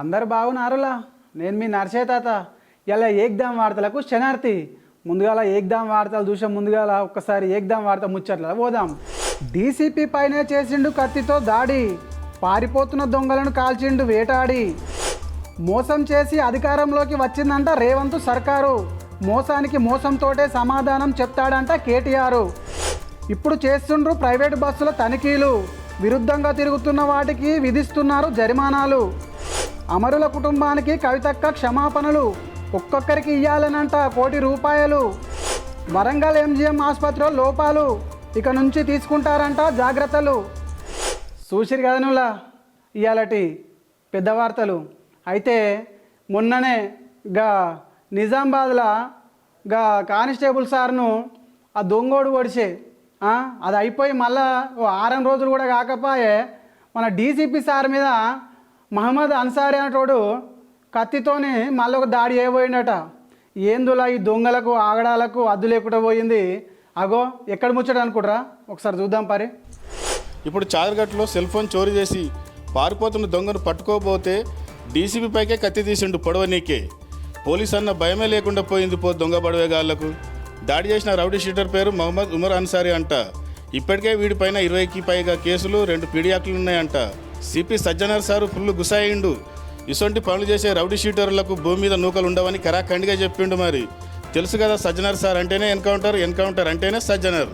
అందరు బాగున్నారులా. నేను మీ నర్సయ్య తాత. ఇలా ఏక్దాం వార్తలకు శనార్థి. ముందుగాల ఏక్దాం వార్తలు చూసే ముందుగాల ఒక్కసారి ఏక్దాం వార్త ముచ్చట్ల పోదాం. డీసీపీ పైనే చేసిండు కత్తితో దాడి, పారిపోతున్న దొంగలను కాల్చిండు వేటాడి. మోసం చేసి అధికారంలోకి వచ్చిందంట రేవంత్ సర్కారు, మోసానికి మోసంతోటే సమాధానం చెప్తాడంట కేటీఆర్. ఇప్పుడు చేస్తుండ్రు ప్రైవేటు బస్సుల తనిఖీలు, విరుద్ధంగా తిరుగుతున్న వాటికి విధిస్తున్నారు జరిమానాలు. అమరుల కుటుంబానికి కవితక్క క్షమాపణలు, ఒక్కొక్కరికి ఇయ్యాలనంట ₹1,00,00,000. వరంగల్ ఎంజీఎం ఆసుపత్రిలో లోపాలు, ఇక నుంచి తీసుకుంటారంట జాగ్రత్తలు. చూసిరు కదనులా ఇయాలటి పెద్ద వార్తలు. అయితే మొన్ననే నిజామాబాద్లో కానిస్టేబుల్ సార్ను ఆ దొంగోడు ఒడిసే అది అయిపోయి మళ్ళా 6 రోజులు కూడా కాకపోయే మన డీసీపీ సార్ మీద మహమ్మద్ అన్సారీ అనేటోడు కత్తితోని మళ్ళీ ఒక దాడి చేయబోయిందట. ఏందులా ఈ దొంగలకు ఆగడాలకు అద్దు లేకుండా పోయింది. అగో ఎక్కడ ముచ్చట అనుకుంటారా, ఒకసారి చూద్దాం పరి. ఇప్పుడు చాదర్ఘట్లో సెల్ ఫోన్ చోరీ చేసి పారిపోతున్న దొంగను పట్టుకోబోతే డీసీపీ పైకే కత్తి తీసిండు పొడవనీకే. పోలీస్ అన్న భయమే లేకుండా పోయింది దొంగ బడవేగాళ్లకు. దాడి చేసిన రౌడీ షీటర్ పేరు మహమ్మద్ ఉమర్ అన్సారీ అంట. ఇప్పటికే వీడిపైన 20కి పైగా కేసులు, 2 పీడియాక్లు ఉన్నాయంట. సిపి సజ్జనర్ సారు ఫుల్ గుసాయిండు. ఇసొంటి పనులు చేసే రౌడీ షీటర్లకు భూమి మీద నూకలు ఉండవని కరాఖండిగా చెప్పిండు. మరి తెలుసు కదా, సజ్జనర్ సార్ అంటేనే ఎన్కౌంటర్, ఎన్కౌంటర్ అంటేనే సజ్జనర్.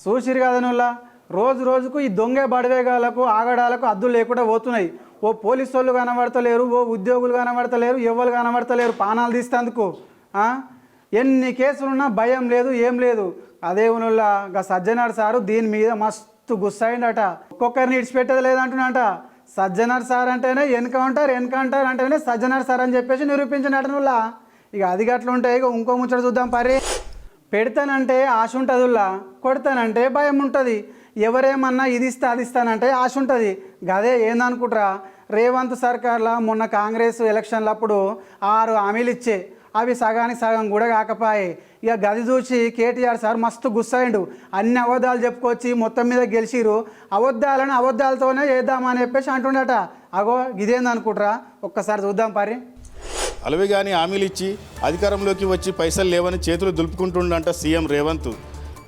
చూసిరు కదనుల్లా, రోజు రోజుకు ఈ దొంగ బడవేగాలకు ఆగడాలకు అద్దులు లేకుండా పోతున్నాయి. ఓ పోలీసు వాళ్ళు కనబడతలేరు, ఓ ఉద్యోగులు కనబడతలేరు, ఎవరు కనబడతలేరు పానాలు తీస్తేందుకు. ఎన్ని కేసులున్నా భయం లేదు, ఏం లేదు. అదే ఉనుల్లా సజ్జనర్ సారు దీని మీద మస్తు గుస్సైండట. ఒక్కొక్కరిని ఇడిచిపెట్టేది లేదంటున్నట. సజ్జనర్ సార్ అంటేనే ఎన్కౌంటర్, ఎన్కౌంటర్ అంటేనే సజ్జనర్ సార్ అని చెప్పేసి నిరూపించినట్టునుల్లా. ఇక అది గట్లుంటే ఇక ఇంకో ముచ్చట చూద్దాం పరి. పెడతానంటే ఆశ ఉంటుందిల్లా, కొడతానంటే భయం ఉంటుంది. ఎవరేమన్నా ఇది ఇస్తా అది ఇస్తానంటే ఆశ ఉంటుంది. గదే ఏందనుకుంటారా, రేవంత్ సర్కార్లో మొన్న కాంగ్రెస్ ఎలక్షన్లప్పుడు 6 హామీలు ఇచ్చే, అవి సగానికి సగం కూడా కాకపోయాయి. ఇక గది చూసి కేటీఆర్ సార్ మస్తు గుస్సైండు. అన్ని అబద్ధాలు చెప్పుకొచ్చి మొత్తం మీద గెలిచిరు. అబద్ధాలను అబద్ధాలతోనే చేద్దామని చెప్పేసి అంటుండట. అగో ఇదేందనుకుంటారా, ఒక్కసారి చూద్దాం పరి. అలవి కానీ హామీలు ఇచ్చి అధికారంలోకి వచ్చి పైసలు లేవని చేతులు దులుపుకుంటుండంట సీఎం రేవంత్.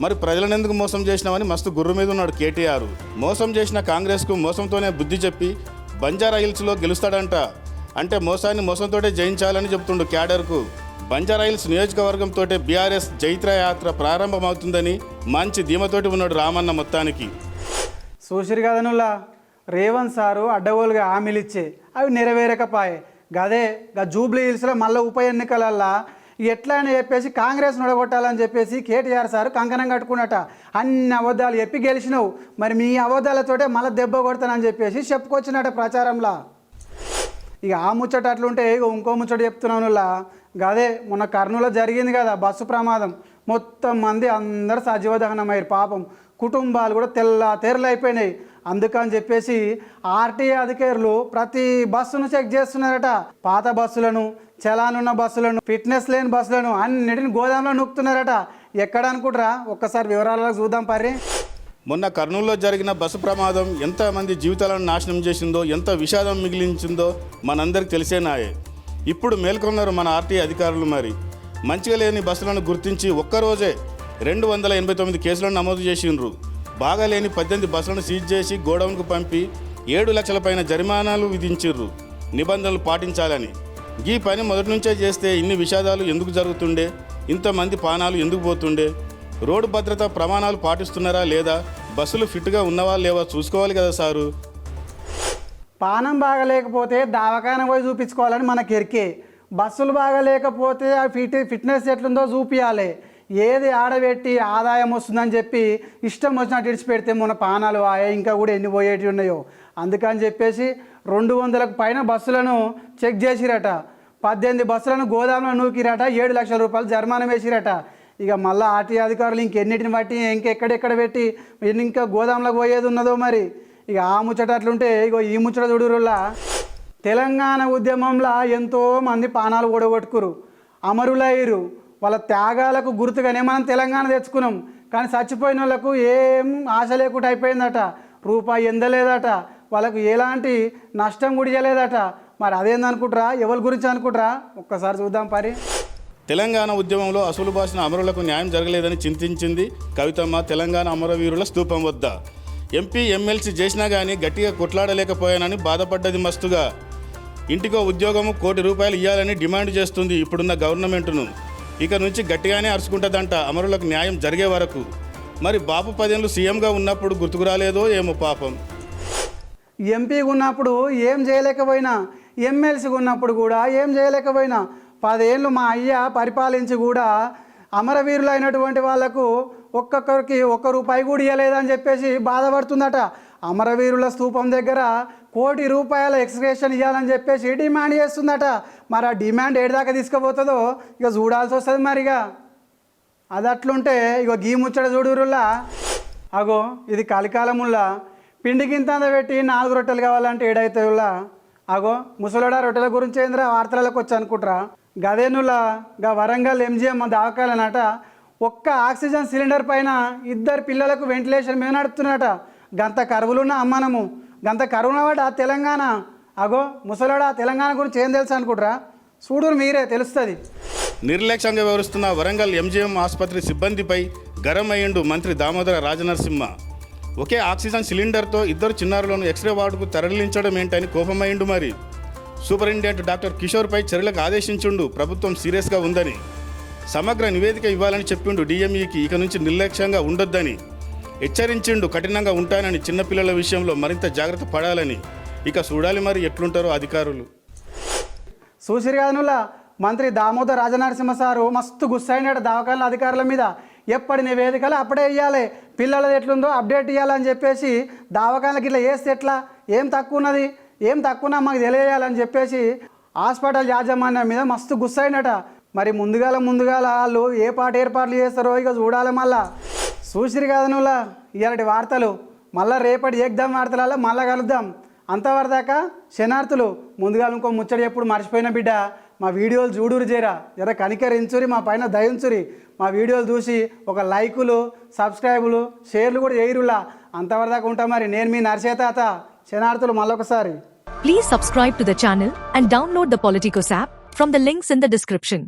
మరి ప్రజలను ఎందుకు మోసం చేసినామని మస్తు గుర్రు మీద ఉన్నాడు కేటీఆర్. మోసం చేసిన కాంగ్రెస్కు మోసంతోనే బుద్ధి చెప్పి బంజారా హిల్స్లో గెలుస్తాడంట. అంటే మోసాన్ని మోసంతోటే జయించాలని చెప్తుండు క్యాడర్కు. బంజారా హిల్స్ నియోజకవర్గంతో బీఆర్ఎస్ జైత్ర యాత్ర ప్రారంభమవుతుందని మంచి ధీమతోటి ఉన్నాడు రామన్న మొత్తానికి. చూసిరు కదనుల్లా, రేవంత్ సారు అడ్డగోలుగా హామీలు ఇచ్చే అవి నెరవేరకపాయే. గదే జూబ్లీ హిల్స్లో మళ్ళీ ఉప ఎన్నికలల్లా ఎట్లా అని చెప్పేసి కాంగ్రెస్ నొడగొట్టాలని చెప్పేసి కేటీఆర్ సార్ కంకణం కట్టుకున్నట. అన్ని అబద్ధాలు చెప్పి గెలిచినావు, మరి మీ అబద్ధాలతోటే మళ్ళీ దెబ్బ కొడతానని చెప్పేసి చెప్పుకొచ్చినట ప్రచారంలో. ఇక ఆ ముచ్చట అట్లుంటే ఇక ఇంకో ముచ్చట చెప్తున్నానులా. గదే మొన్న కర్నూలులో జరిగింది కదా బస్సు ప్రమాదం. మొత్తం మంది అందరు సజీవ దహనమయ్యారు. పాపం కుటుంబాలు కూడా తెరలు అయిపోయినాయి. అందుకని చెప్పేసి ఆర్టీఏ అధికారులు ప్రతి బస్సును చెక్ చేస్తున్నారట. పాత బస్సులను, చలానున్న బస్సులను, ఫిట్నెస్ లేని బస్సులను అన్నిటిని గోదాంలో నూకుతున్నారట. ఎక్కడ అనుకుంటారా, ఒక్కసారి వివరాలకు చూద్దాం పర్రి. మొన్న కర్నూలులో జరిగిన బస్సు ప్రమాదం ఎంతమంది జీవితాలను నాశనం చేసిందో, ఎంత విషాదం మిగిలించిందో మనందరికి తెలిసేనాయే. ఇప్పుడు మేల్కొన్నారు మన ఆర్టీఏ అధికారులు. మరి మంచిగా లేని బస్సులను గుర్తించి ఒక్కరోజే 289 కేసులను నమోదు చేసిండ్రు. బాగా లేని 18 బస్సులను సీజ్ చేసి గోడౌన్కు పంపి 7 లక్షల పైన జరిమానాలు విధించిర్రు నిబంధనలు పాటించాలని. ఈ పని మొదటి నుంచే చేస్తే ఇన్ని విషాదాలు ఎందుకు జరుగుతుండే, ఇంతమంది ప్రాణాలు ఎందుకు పోతుండే? రోడ్డు భద్రత ప్రమాణాలు పాటిస్తున్నారా లేదా, బస్సులు ఫిట్గా ఉన్నవా లేవా చూసుకోవాలి కదా సారు. పానం బాగలేకపోతే దవాఖాన పోయి చూపించుకోవాలని మనకి ఎరికే. బస్సులు బాగలేకపోతే ఆ ఫిట్నెస్ ఎట్లుందో చూపించాలి. ఏది ఆడబెట్టి ఆదాయం వస్తుందని చెప్పి ఇష్టం వచ్చినట్టు ఇడిచిపెడితే మన పానాలు ఇంకా కూడా ఎన్ని పోయేటి ఉన్నాయో. అందుకని చెప్పేసి 200కు పైన బస్సులను చెక్ చేసిరట. 18 బస్సులను గోదాంలో నూకిరట. 7 లక్షల రూపాయలు జరిమానా వేసిరట. ఇక మళ్ళీ ఆర్టీఏ అధికారులు ఇంకెన్నిటిని బట్టి ఇంకెక్కడెక్కడ పెట్టి ఇంకా గోదాంలోకి పోయేది ఉన్నదో మరి. ఇక ఆ ముచ్చట అట్లుంటే ఇగో ఈ ముచ్చట చూడురులా. తెలంగాణ ఉద్యమంలో ఎంతోమంది పానాలు ఓడగొట్టుకురు, అమరులయ్యారు. వాళ్ళ త్యాగాలకు గుర్తుగానే మనం తెలంగాణ తెచ్చుకున్నాం. కానీ చచ్చిపోయిన వాళ్ళకు ఏం ఆశ లేకుండా అయిపోయిందట. రూపాయి ఎందలేదట. వాళ్ళకు ఎలాంటి నష్టం కూడా ఇవ్వలేదట. మరి అదేందనుకుంటారా, ఎవరి గురించి అనుకుంటారా, ఒక్కసారి చూద్దాం పరి. తెలంగాణ ఉద్యమంలో అసలు భాషన అమరులకు న్యాయం జరగలేదని చింతించింది కవితమ్మ తెలంగాణ అమరవీరుల స్తూపం వద్ద. ఎంపీ ఎమ్మెల్సీ చేసినా కానీ గట్టిగా కొట్లాడలేకపోయానని బాధపడ్డది మస్తుగా. ఇంటికో ఉద్యోగము ₹1 కోటి ఇవ్వాలని డిమాండ్ చేస్తుంది ఇప్పుడున్న గవర్నమెంట్ను. ఇక నుంచి గట్టిగానే అరుచుకుంటుందంట అమరులకు న్యాయం జరిగే వరకు. మరి బాపు 10 ఏళ్ళు సీఎంగా ఉన్నప్పుడు గుర్తుకు రాలేదో ఏమో పాపం. ఎంపీగా ఉన్నప్పుడు ఏం చేయలేకపోయినా, ఎమ్మెల్సీగా ఉన్నప్పుడు కూడా ఏం చేయలేకపోయినా, 10 ఏళ్ళు మా అయ్య పరిపాలించి కూడా అమరవీరులు అయినటువంటి వాళ్లకు ఒక్కొక్కరికి ₹1 కూడా ఇవ్వలేదని చెప్పేసి బాధపడుతుందట. అమరవీరుల స్తూపం దగ్గర ₹1 కోటి ఎక్స్గ్రేషన్ ఇవ్వాలని చెప్పేసి డిమాండ్ చేస్తుందట. మరి ఆ డిమాండ్ ఏడిదాకా తీసుకుపోతుందో ఇక చూడాల్సి వస్తుంది. మరిగా అది అట్లుంటే ఇక గీ ముచ్చట చూడురులా. అగో ఇది కలికాలముల్లా పిండికింత పెట్టి 4 రొట్టెలు కావాలంటే ఏడైతాయుల్లా. అగో ముసలోడా రొట్టెల గురించి ఏంద్రా వార్తలకు వచ్చి అనుకుంటారా. గదేనులా గా వరంగల్ ఎంజిఎం దావకాలనట ఒక్క ఆక్సిజన్ సిలిండర్ పైన 2 పిల్లలకు వెంటిలేషన్ మీద నడుపుతున్నట. గంత కరువులున్న అమ్మనము, గంత కరువునవాడ తెలంగాణ. అగో ముసలోడా తెలంగాణ గురించి ఏం తెలుసు అనుకుంటారా, చూడురు మీరే తెలుస్తుంది. నిర్లక్ష్యంగా వ్యవహరిస్తున్న వరంగల్ ఎంజిఎం ఆసుపత్రి సిబ్బందిపై గరం అయ్యిండు మంత్రి దామోదర రాజనరసింహ. ఒకే ఆక్సిజన్ సిలిండర్తో 2 చిన్నారులను ఎక్స్రే వార్డుకు తరలించడం ఏంటని కోపమైండు. మరి సూపరింటెండెంట్ డాక్టర్ కిషోర్పై చర్యలకు ఆదేశించుండు. ప్రభుత్వం సీరియస్గా ఉందని సమగ్ర నివేదిక ఇవ్వాలని చెప్పిండు డిఎంఈకి. ఇక నుంచి నిర్లక్ష్యంగా ఉండొద్దని హెచ్చరించిండు. కఠినంగా ఉంటానని, చిన్నపిల్లల విషయంలో మరింత జాగ్రత్త పడాలని. ఇక చూడాలి మరి ఎట్లుంటారో అధికారులు. చూసిరిగానులా మంత్రి దామోదర్ రాజనరసింహ సారు మస్తు గుస్సైనాడు దవాఖాన అధికారుల మీద. ఎప్పటి నివేదికలు అప్పుడే ఇవ్వాలి, పిల్లలది ఎట్లుందో అప్డేట్ ఇవ్వాలని చెప్పేసి దవాఖానకి ఇట్లా వేస్తే ఎట్లా, ఏం తక్కువ ఉన్నది, ఏం తక్కువ మాకు తెలియజేయాలని చెప్పేసి హాస్పిటల్ యాజమాన్యం మీద మస్తు గుస్సైనట. మరి ముందుగాల వాళ్ళు ఏ పాట ఏర్పాట్లు చేస్తారో ఇక చూడాలి. మళ్ళా చూసిరు కాదు నువ్వులా ఇలాంటి వార్తలు. మళ్ళీ రేపటి ఏకదం వార్తలలో మళ్ళీ కలుద్దాం. అంతవరదాకా శనార్థులు. ముందుగా ఇంకో ముచ్చడి ఎప్పుడు మర్చిపోయిన బిడ్డ, మా వీడియోలు చూడురు జర కనికరించురి, మా పైన దయించురి. మా వీడియోలు చూసి ఒక లైకులు, సబ్స్క్రైబులు, షేర్లు కూడా చేయరులా. అంతవరదాకా ఉంటా మరి. నేను మీ నర్సేతాత. శనార్థులు మళ్ళొకసారి. Please subscribe to the channel and download the Politicos app from the links in the description.